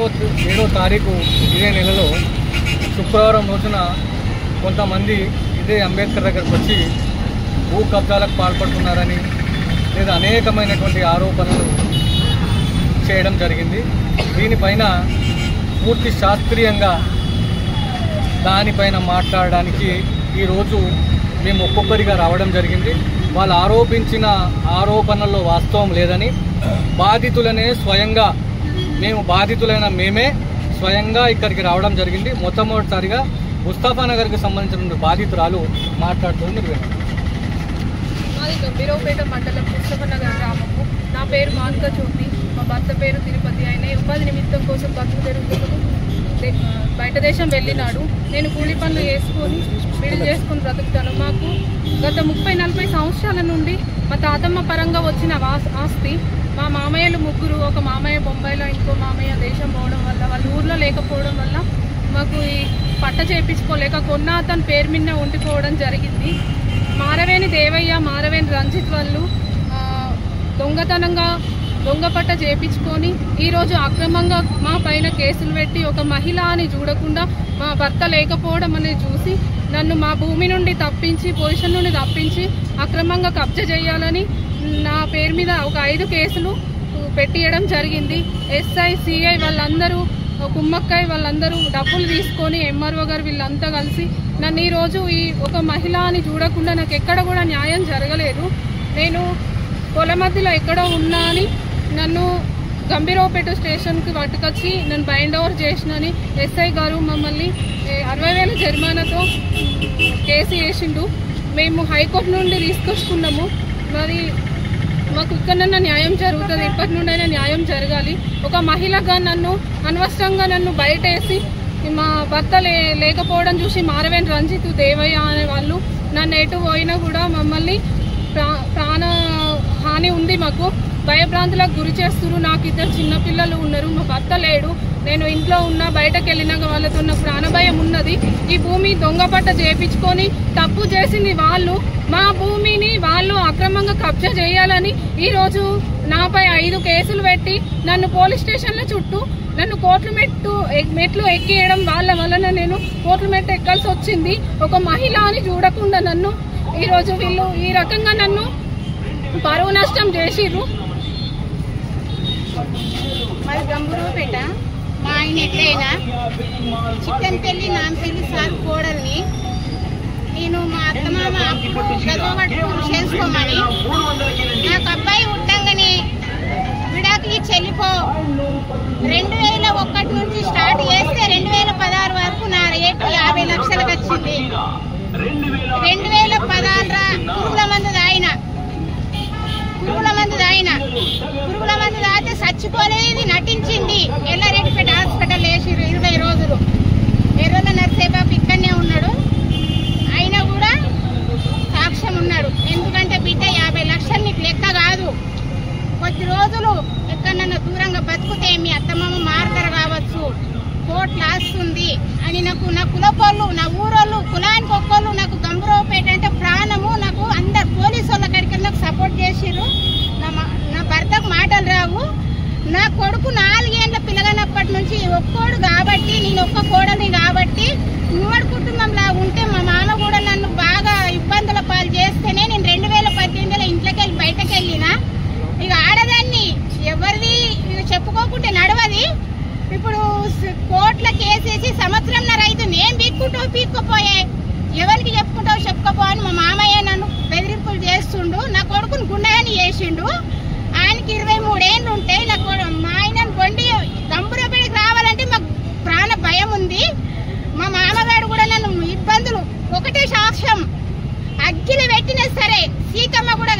7వ తారీఖు ఇదే నెలలో శుక్రవారం రోజున కొంతమంది ఇదే అంబేద్కర్ దగ్గరకు వచ్చి భూ కబ్జాలకు పాల్పడుతున్నారని లేదా అనేకమైనటువంటి ఆరోపణలు చేయడం జరిగింది. దీనిపైన పూర్తి శాస్త్రీయంగా దానిపైన మాట్లాడడానికి ఈరోజు మేము ఒక్కొక్కరిగా రావడం జరిగింది. వాళ్ళు ఆరోపించిన ఆరోపణల్లో వాస్తవం లేదని, బాధితులనే స్వయంగా మేము బాధితులైన మేమే స్వయంగా ఇక్కడికి రావడం జరిగింది. మొట్టమొదటిసారిగా ముస్తాఫానగర్కి సంబంధించిన బాధితురాలు మాట్లాడుతుంది. మాది గంభీరావుపేట మండలం ముస్తాఫానగర్ గ్రామము. నా పేరు మాన్క జ్యోతి, మా భర్త పేరు తిరుపతి. ఆయన ఉపాధి నిమిత్తం కోసం బతుకు తెరుగుతూ బయట దేశం వెళ్ళినాడు. నేను కూలి పనులు చేసుకొని బిల్లు చేసుకొని బ్రతుకుతాను. మాకు గత 30-40 సంవత్సరాల నుండి మా తాతమ్మ పరంగా వచ్చిన ఆస్తి, మా మామయ్యలు ముగ్గురు, ఒక మామయ్య బొంబాయిలో, ఇంకో మామయ్య దేశం పోవడం వల్ల, వాళ్ళ ఊర్లో లేకపోవడం వల్ల మాకు ఈ పట్ట చేయించుకోలేక కొన్న అతని పేరు మీద ఉండిపోవడం జరిగింది. మారవేణి దేవయ్య, మారవేణి రంజిత్ వాళ్ళు దొంగ పట్ట చేయించుకొని ఈరోజు అక్రమంగా మా పైన కేసులు పెట్టి ఒక మహిళ అని చూడకుండా మా భర్త లేకపోవడం అనేది చూసి నన్ను మా భూమి నుండి తప్పించి, పొజిషన్ నుండి తప్పించి అక్రమంగా కబ్జా చేయాలని నా పేరు మీద ఒక 5 కేసులు పెట్టియడం జరిగింది. ఎస్ఐ, సిఐ వాళ్ళందరూ, కుమ్మక్కాయ వాళ్ళందరూ డబ్బులు తీసుకొని ఎంఆర్ఓ గారు వీళ్ళంతా కలిసి నన్ను ఈరోజు ఈ ఒక మహిళ అని చూడకుండా నాకు ఎక్కడ కూడా న్యాయం జరగలేదు. నేను పొల మధ్యలో ఎక్కడో ఉన్నా అని నన్ను గంభీరావుపేట స్టేషన్కి పట్టుకొచ్చి నన్ను బైండ్ ఓవర్ చేసినని ఎస్ఐ గారు మమ్మల్ని 60,000 జరిమానాతో కేసు వేసిండు. మేము హైకోర్టు నుండి తీసుకొచ్చుకున్నాము. మరి మాకు ఇక్కడన్నా న్యాయం జరుగుతుంది, ఇప్పటి నుండైనా న్యాయం జరగాలి. ఒక మహిళగా నన్ను అనవసరంగా నన్ను బయటేసి మా భర్త లేకపోవడం చూసి మారవేణి రంజిత్, దేవయ్య అనే వాళ్ళు నన్ను ఎటు పోయినా కూడా మమ్మల్ని ప్రాణ హాని ఉంది, మాకు భయభ్రాంతులకు గురి చేస్తున్నారు. నాకు 2 చిన్నపిల్లలు ఉన్నారు, మా భర్త లేడు. నేను ఇంట్లో ఉన్నా, బయటకు వెళ్ళినాక వాళ్ళతో నాకు ప్రాణభయం ఉన్నది. ఈ భూమి దొంగపట్ట చేయించుకొని తప్పు చేసింది వాళ్ళు. మా భూమిని వాళ్ళు అక్రమంగా కబ్జా చేయాలని ఈరోజు నాపై 5 కేసులు పెట్టి నన్ను పోలీస్ స్టేషన్ల చుట్టూ నన్ను కోట్ల మెట్లు ఎక్కియడం వాళ్ళ వలన నేను కోట్ల మెట్టు ఎక్కాల్సి వచ్చింది. ఒక మహిళ అని చూడకుండా నన్ను ఈరోజు వీళ్ళు ఈ రకంగా నన్ను పరువు నష్టం చేసిర్రు. మరి గంభీరావుపేట మా ఆయన ఎట్లయినా చికెన్ పెళ్లి, నాన్ పెళ్లి సార్ కోడల్ని నేను మా అత్తమామ అప్పుడు గదవబట్టు చేసుకోమని నాకు అబ్బాయి ఉండంగానే విడాకులు చెల్లిపో 2001 నుంచి స్టార్ట్ చేస్తే 2016 వరకు నా రేటు 50 లక్షలకు వచ్చింది. 2016 పురుగుల మందు తాగితే చచ్చిపోలేదు నటించింది. ఎల్లారెడ్డిపేట హాస్పిటల్ వేసి 20 రోజులు ఎర్రల నర్సేబాబు ఇక్కడనే ఉన్నాడు. అయినా కూడా సాక్ష్యం ఉన్నాడు. ఎందుకంటే బిడ్డ 50 లక్షలు నీకు లెక్క కాదు. కొద్ది రోజులు ఎక్కడన్నా దూరంగా బతుకుతే మీ అత్తమామ మారుతారు కావచ్చు, కోర్టు లాస్తుంది అని నాకు నా కులపోళ్ళు, నా ఊరోళ్ళు, కులానికి ఒక్కోళ్ళు నాకు గంభీరావుపేట అంటే ప్రాణము. నాకు అందరు పోలీసు వాళ్ళ కడికి నాకు సపోర్ట్ చేసిర్రు. నా భర్తకు మాటలు రావు. నా కొడుకు 4 ఏళ్ళ పిల్లగానప్పటి నుంచి ఒక్కోడు కాబట్టి, నేను ఒక్క కోడని కాబట్టి ఉమ్మడి కుటుంబంలా ఉంటే మా మామ కూడా నన్ను బాగా ఇబ్బందుల పాలు చేస్తేనే నేను 2018లో ఇంట్లోకి వెళ్ళి బయటకు వెళ్ళినా. ఇక ఆడదాన్ని ఎవరిది చెప్పుకోకుంటే నడవది. ఇప్పుడు కోర్టుల కేసేసి సంవత్సరంన్నర అవుతుంది. ఏం పీక్కుపోయే ఎవరికి చెప్పుకుంటావు చెప్పుకోపో అని మా మామయ్య నన్ను బెదిరింపులు చేస్తుండు. నా కొడుకుని గుండెని చేసిండు. ఆయనకి 23 ఏళ్ళు ఉంటే మా ఆయన కొండి గంభీరావుపేటకి రావాలంటే మాకు ప్రాణ భయం ఉంది. మా మామగారు కూడా నన్ను ఇబ్బందులు, ఒకటే సాక్ష్యం అగ్గిలు పెట్టినా సరే సీతమ్మ కూడా